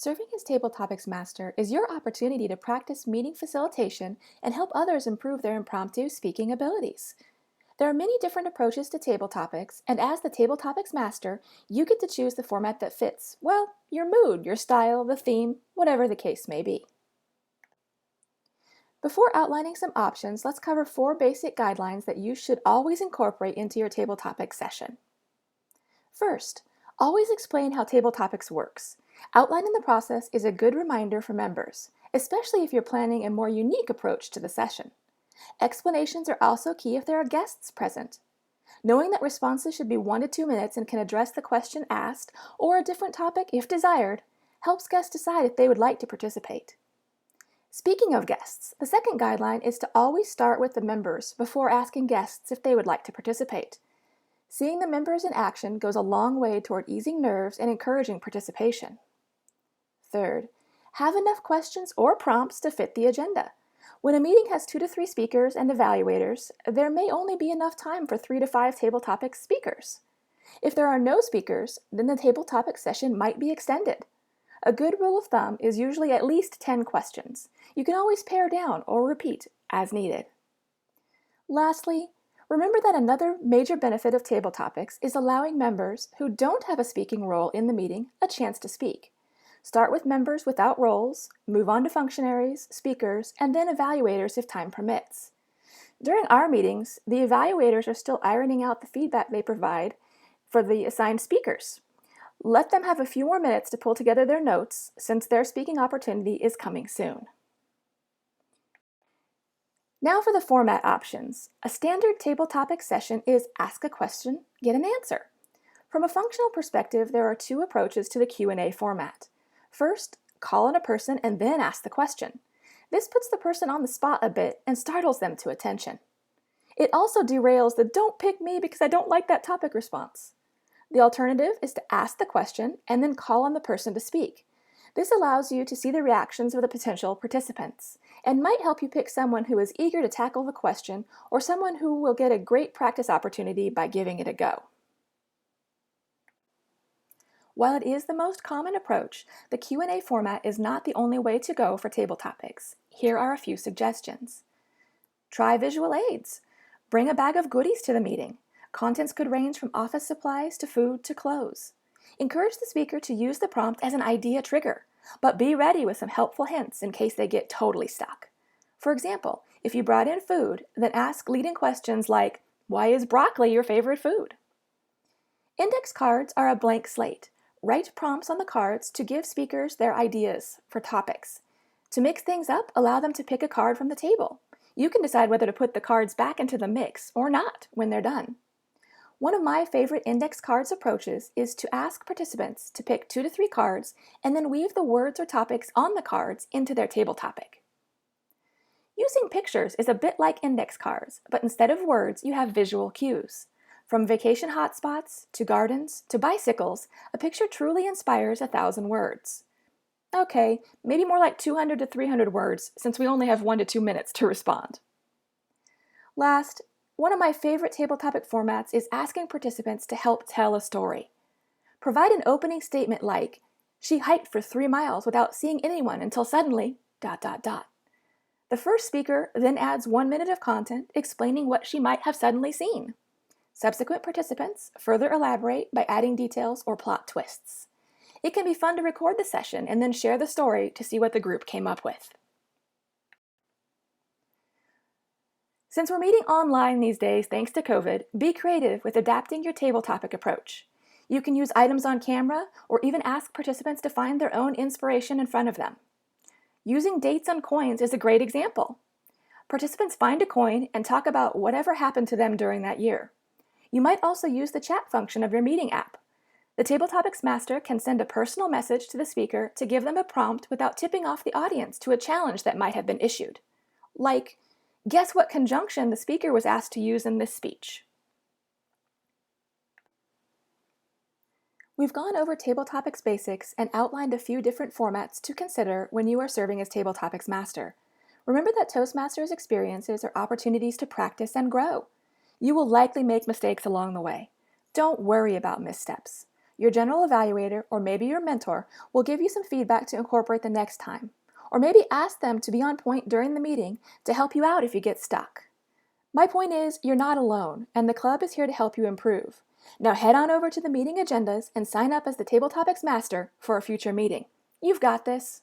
Serving as Table Topics Master is your opportunity to practice meeting facilitation and help others improve their impromptu speaking abilities. There are many different approaches to table topics, and as the Table Topics Master, you get to choose the format that fits, well, your mood, your style, the theme, whatever the case may be. Before outlining some options, let's cover 4 basic guidelines that you should always incorporate into your table topics session. First, always explain how Table Topics works. Outlining the process is a good reminder for members, especially if you're planning a more unique approach to the session. Explanations are also key if there are guests present. Knowing that responses should be 1 to 2 minutes and can address the question asked or a different topic if desired helps guests decide if they would like to participate. Speaking of guests, the second guideline is to always start with the members before asking guests if they would like to participate. Seeing the members in action goes a long way toward easing nerves and encouraging participation. Third, have enough questions or prompts to fit the agenda. When a meeting has 2 to 3 speakers and evaluators, there may only be enough time for 3 to 5 table topics speakers. If there are no speakers, then the table topic session might be extended. A good rule of thumb is usually at least 10 questions. You can always pare down or repeat as needed. Lastly, remember that another major benefit of table topics is allowing members who don't have a speaking role in the meeting a chance to speak. Start with members without roles, move on to functionaries, speakers, and then evaluators if time permits. During our meetings, the evaluators are still ironing out the feedback they provide for the assigned speakers. Let them have a few more minutes to pull together their notes since their speaking opportunity is coming soon. Now for the format options. A standard table topic session is ask a question, get an answer. From a functional perspective, there are 2 approaches to the Q&A format. First, call on a person and then ask the question. This puts the person on the spot a bit and startles them to attention. It also derails the "don't pick me because I don't like that topic" response. The alternative is to ask the question and then call on the person to speak. This allows you to see the reactions of the potential participants and might help you pick someone who is eager to tackle the question or someone who will get a great practice opportunity by giving it a go. While it is the most common approach, the Q&A format is not the only way to go for table topics. Here are a few suggestions. Try visual aids. Bring a bag of goodies to the meeting. Contents could range from office supplies to food to clothes. Encourage the speaker to use the prompt as an idea trigger, but be ready with some helpful hints in case they get totally stuck. For example, if you brought in food, then ask leading questions like, "Why is broccoli your favorite food?" Index cards are a blank slate. Write prompts on the cards to give speakers their ideas for topics. To mix things up, allow them to pick a card from the table. You can decide whether to put the cards back into the mix or not when they're done. One of my favorite index cards approaches is to ask participants to pick 2 to 3 cards and then weave the words or topics on the cards into their table topic. Using pictures is a bit like index cards, but instead of words, you have visual cues. From vacation hotspots, to gardens, to bicycles, a picture truly inspires 1,000 words. Okay, maybe more like 200 to 300 words since we only have 1 to 2 minutes to respond. Last, one of my favorite table topic formats is asking participants to help tell a story. Provide an opening statement like, "She hiked for 3 miles without seeing anyone until suddenly, ... The first speaker then adds 1 minute of content explaining what she might have suddenly seen. Subsequent participants further elaborate by adding details or plot twists. It can be fun to record the session and then share the story to see what the group came up with. Since we're meeting online these days thanks to COVID, be creative with adapting your table topic approach. You can use items on camera or even ask participants to find their own inspiration in front of them. Using dates on coins is a great example. Participants find a coin and talk about whatever happened to them during that year. You might also use the chat function of your meeting app. The Table Topics Master can send a personal message to the speaker to give them a prompt without tipping off the audience to a challenge that might have been issued. Like, guess what conjunction the speaker was asked to use in this speech? We've gone over Table Topics basics and outlined a few different formats to consider when you are serving as Table Topics Master. Remember that Toastmasters experiences are opportunities to practice and grow. You will likely make mistakes along the way. Don't worry about missteps. Your general evaluator, or maybe your mentor, will give you some feedback to incorporate the next time. Or maybe ask them to be on point during the meeting to help you out if you get stuck. My point is, you're not alone, and the club is here to help you improve. Now head on over to the meeting agendas and sign up as the Table Topics Master for a future meeting. You've got this.